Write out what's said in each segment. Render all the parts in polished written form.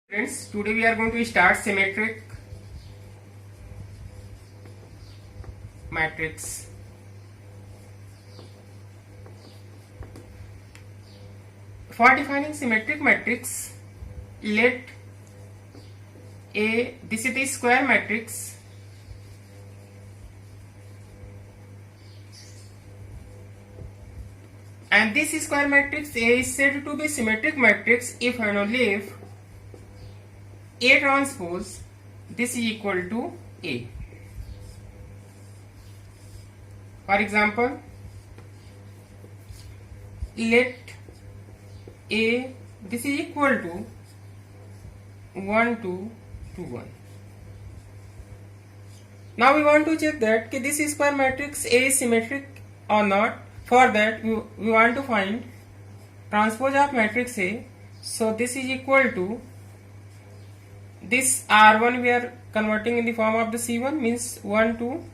Friends, today we are going to start symmetric matrix. For defining symmetric matrix, let this is the square matrix and this square matrix A is said to be symmetric matrix if and only if A transpose this is equal to A. For example, let A this is equal to 1 2 2 1. Now we want to check that this square matrix A is symmetric or not. For that we want to find transpose of matrix A. So this is equal to this R1 we are converting in the form of the C1 means 1 2,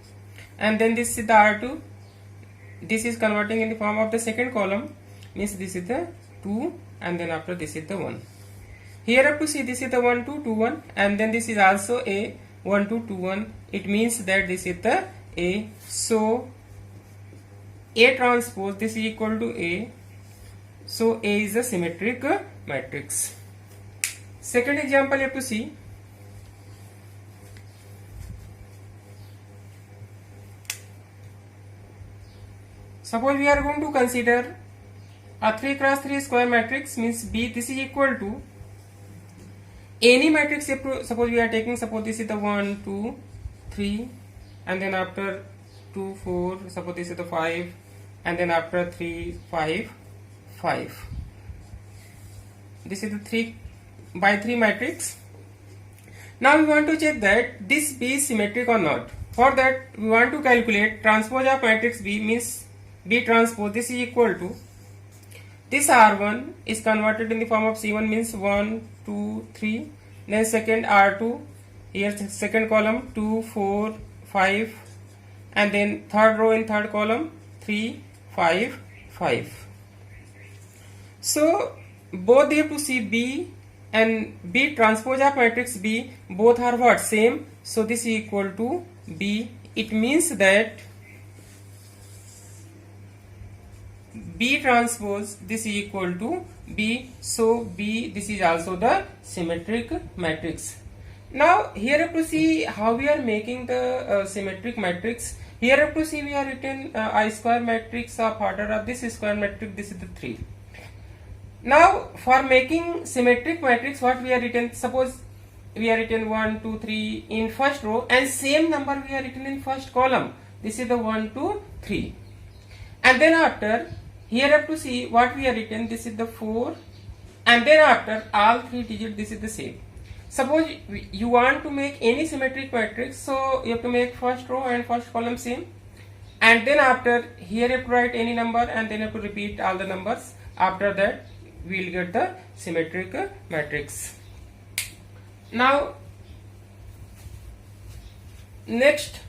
and then this is the R2, this is converting in the form of the second column means this is the 2, and then after this is the 1. Here up to see this is the 1 2 2 1, and then this is also A 1 2 2 1. It means that this is the A. So A transpose this is equal to A. So A is a symmetric matrix. Second example you have to see. Suppose we are going to consider a 3 cross 3 square matrix means B this is equal to any matrix. Suppose we are taking, suppose this is the 1 2 3, and then after 2 4, suppose this is the 5, and then after 3 5 5. This is the 3 by 3 matrix. Now we want to check that this B is symmetric or not. For that we want to calculate transpose of matrix B means B transpose this is equal to this R1 is converted in the form of C1 means 1 2 3, then second R2, here second column 2 4 5, and then third row in third column 3 5 5. So both they have to see B and B transpose of matrix B both are what? Same. So this is equal to B. It means that B transpose this is equal to B. So B this is also the symmetric matrix. Now here you have to see how we are making the symmetric matrix. Here you have to see we are written I square matrix of order of this square matrix, this is the 3. Now for making symmetric matrix what we are written, suppose we are written 1 2 3 in first row and same number we are written in first column, this is the 1 2 3, and then after here you have to see what we are written, this is the 4, and then after all 3 digits this is the same. Suppose you want to make any symmetric matrix, so you have to make first row and first column same, and then after here you have to write any number and then you have to repeat all the numbers. After that we will get the symmetric matrix. Now next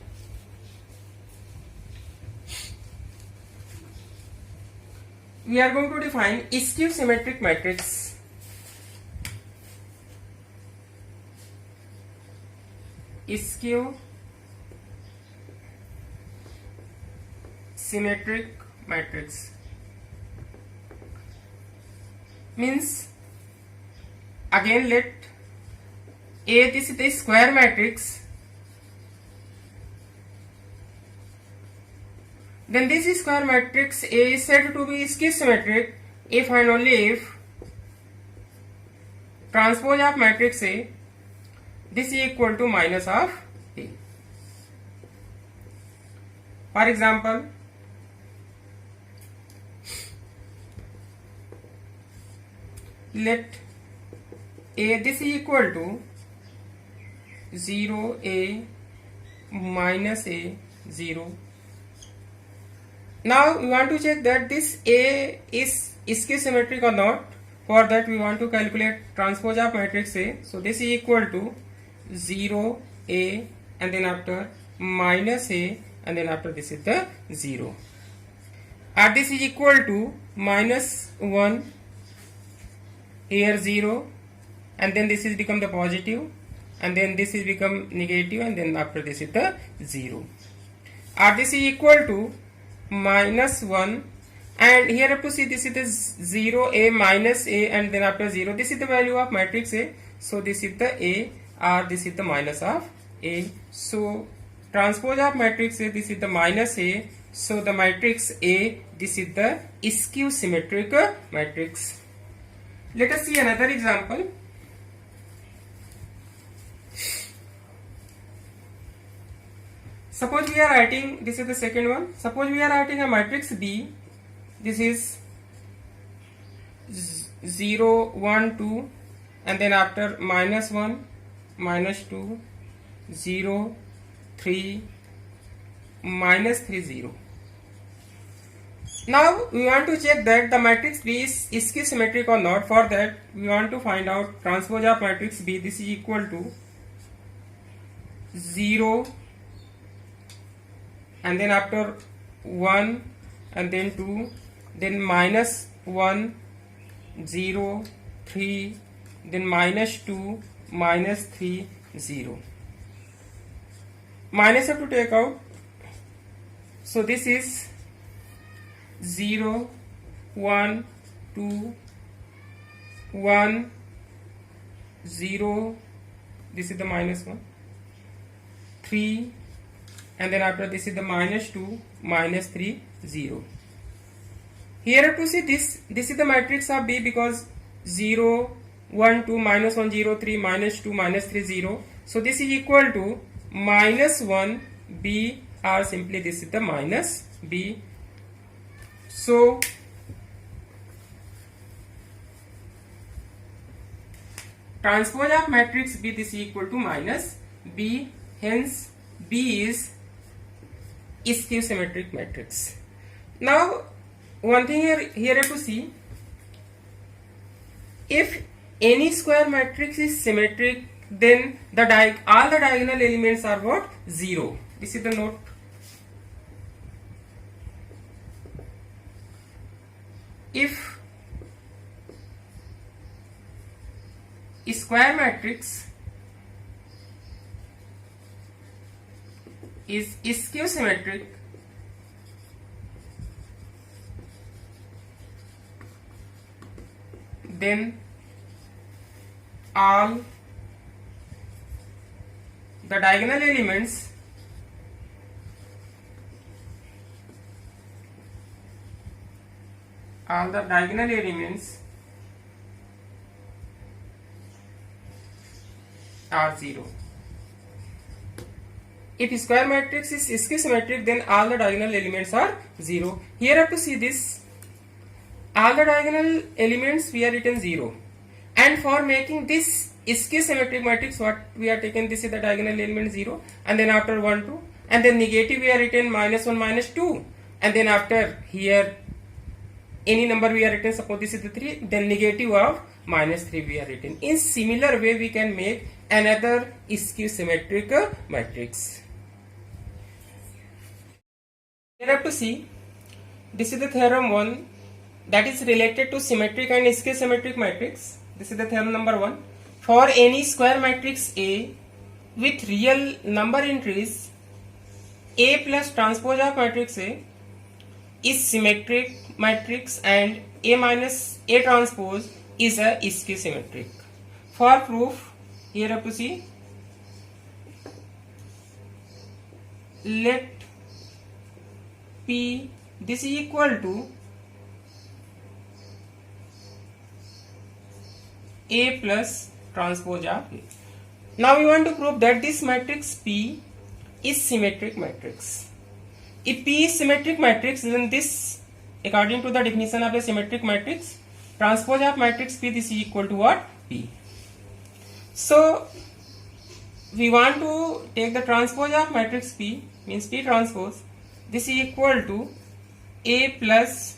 we are going to define skew symmetric matrix. Skew symmetric matrix means, again let A this is the square matrix, then this square matrix A is said to be skew symmetric if and only if transpose of matrix A this is equal to minus of A. For example, let A this is equal to 0 A minus A 0. Now we want to check that this A is skew symmetric or not. For that we want to calculate transpose of matrix A. So this is equal to 0 A, and then after minus A, and then after this is the 0. And this is equal to minus 1, here 0, and then this is become the positive, and then this is become negative, and then after this is the 0. Or this is equal to -1, and here have to see this is the 0, a minus a, and then after 0 this is the value of matrix A, so this is the A, or this is the minus of A. So transpose of matrix A, this is the minus A, so the matrix A, this is the skew symmetric matrix. Let us see another example. Suppose we are writing, this is the second one, suppose we are writing a matrix B, this is 0, 1, 2, and then after -1, -2, 0, 3, -3, 0. Now we want to check that the matrix B is skew symmetric or not. For that we want to find out transpose of matrix B. This is equal to 0, and then after 1, and then 2, then -1, 0, 3, then -2, -3, 0. Minus have to take out, so this is 0, 1, 2, 1, 0, this is the -1, 3, and then after this is the -2, -3, 0. Here have to see this is the matrix of B, because 0, 1, 2, -1, 0, 3, -2, -3, 0. So this is equal to -1 B, or simply this is the minus B. So transpose of matrix B, this is equal to minus B, hence B is skew symmetric matrix. Now one thing here have to see, if any square matrix is symmetric, then all the diagonal elements are what? 0. This is the note. If a square matrix is skew symmetric, then all the diagonal elements are 0. If square matrix is skew symmetric, then all the diagonal elements are 0. Here I have to see this. All the diagonal elements we are written 0. And for making this skew symmetric matrix, what we are taken, this is the diagonal element 0. And then after 1, 2. And then negative we are written -1, -2. And then after here any number we are written, suppose this is the 3, then negative of -3 we are written. In similar way we can make another skew symmetric matrix. Here I have to see, this is the theorem 1 that is related to symmetric and skew symmetric matrix. This is the theorem number 1. For any square matrix A with real number entries, A plus transpose of matrix A is symmetric matrix, and A minus A transpose is a skew symmetric. For proof, here I have to see, let P this is equal to A plus transpose of A. Now we want to prove that this matrix P is symmetric matrix. If P is symmetric matrix, then this, according to the definition of a symmetric matrix, transpose of matrix P, this is equal to what? P. So we want to take the transpose of matrix P, means P transpose, this is equal to A plus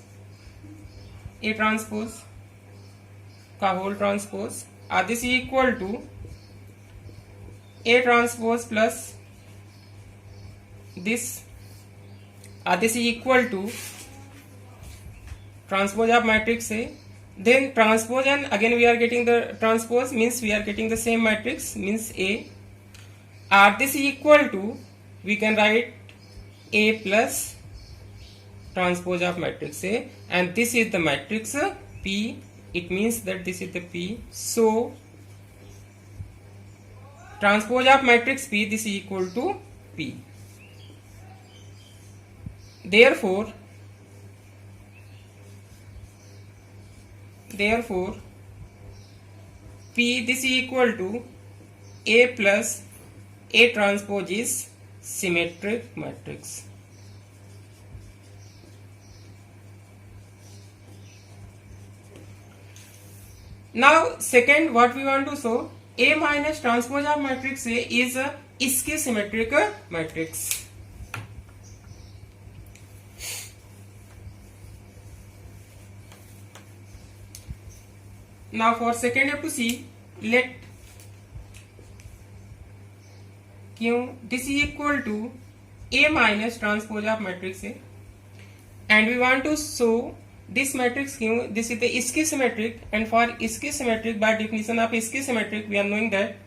A transpose का whole transpose, this is equal to A transpose plus this, this is equal to transpose of matrix A, then transpose, and again we are getting the transpose, means we are getting the same matrix, means A. This is equal to, we can write A plus transpose of matrix A, and this is the matrix P. It means that this is the P. So transpose of matrix P, this is equal to P. Therefore P, this is equal to A plus A transpose is symmetric matrix. Now second, what we want to show, A minus transpose of matrix A is a skew symmetric matrix. Now for second, you have to see, let Q, this is equal to A minus transpose of matrix A, and we want to show this matrix Q, this is the skew symmetric, and for skew symmetric, by definition of skew symmetric, we are knowing that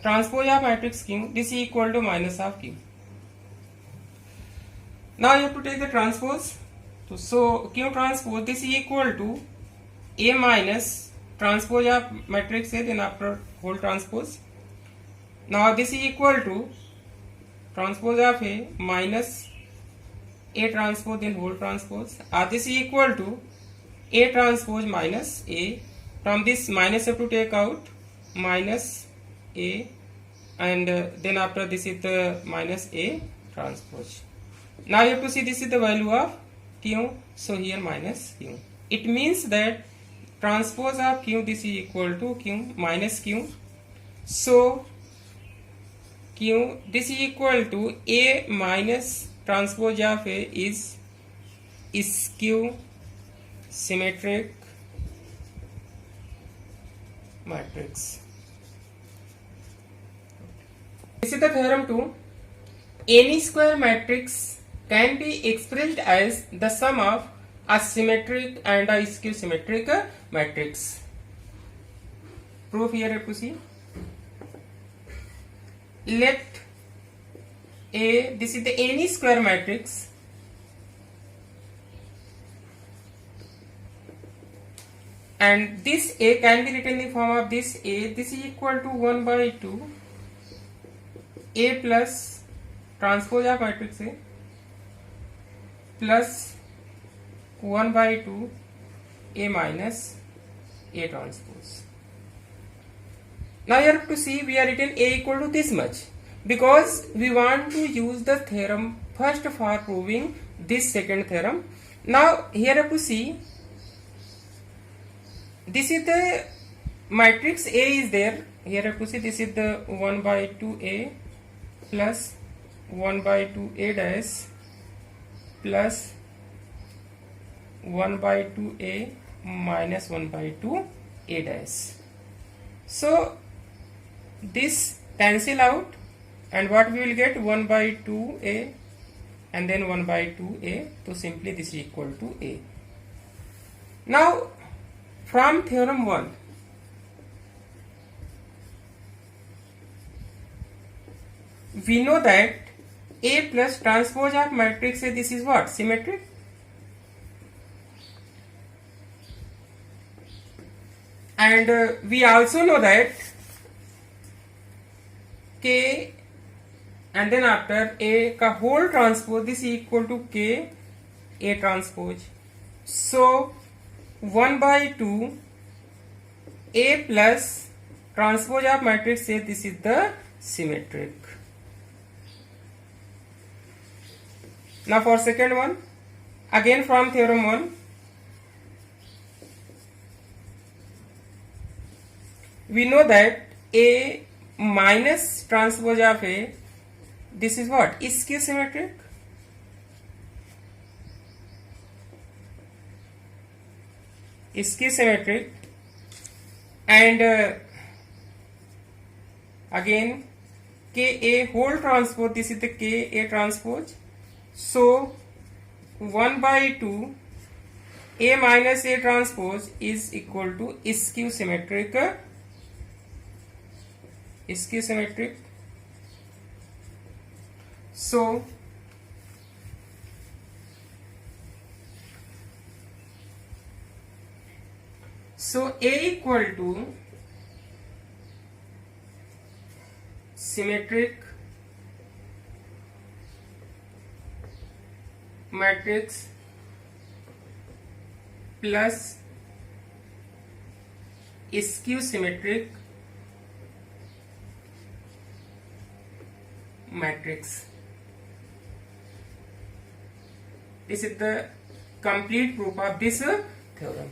transpose of matrix Q, this is equal to minus of Q. Now you have to take the transpose. So Q transpose, this is equal to A minus transpose of matrix A, then after whole transpose. Now this is equal to transpose of A minus A transpose, then whole transpose. This is equal to A transpose minus A. From this minus have to take out minus A, and then after this is the minus A transpose. Now you have to see, this is the value of Q, so here minus Q. It means that transpose of Q, this is equal to Q minus Q. So Q, this is equal to A minus transpose of A is skew symmetric matrix. This is the theorem 2. Any square matrix can be expressed as the sum of a symmetric and a skew symmetric matrix. Proof here you have to see. Let A, this is the any square matrix, and this A can be written in the form of this A, this is equal to 1 by 2 A plus transpose of matrix A plus 1 by 2 A minus A transpose. Now you have to see, we are written A equal to this much, because we want to use the theorem first for proving this second theorem. Now here you have to see, this is the matrix A is there. Here you have to see, this is the 1 by 2A plus 1 by 2A dash plus 1 by 2A minus 1 by 2A dash. So this cancel out, and what we will get, 1 by 2A and then 1 by 2A, so simply this is equal to A. Now from theorem 1, we know that A plus transpose of matrix A, this is what? Symmetric. And we also know that K and then after A ka whole transpose, this is equal to K A transpose. So 1 by 2 A plus transpose of matrix A, this is the symmetric. Now for second one, again from theorem 1, we know that A minus transpose of A, this is what? Skew symmetric. Skew symmetric. And again Ka whole transpose, this is the Ka transpose. So 1 by 2 A minus A transpose is equal to skew symmetric. So A equal to symmetric matrix plus skew symmetric matrix. This is the complete proof of this theorem.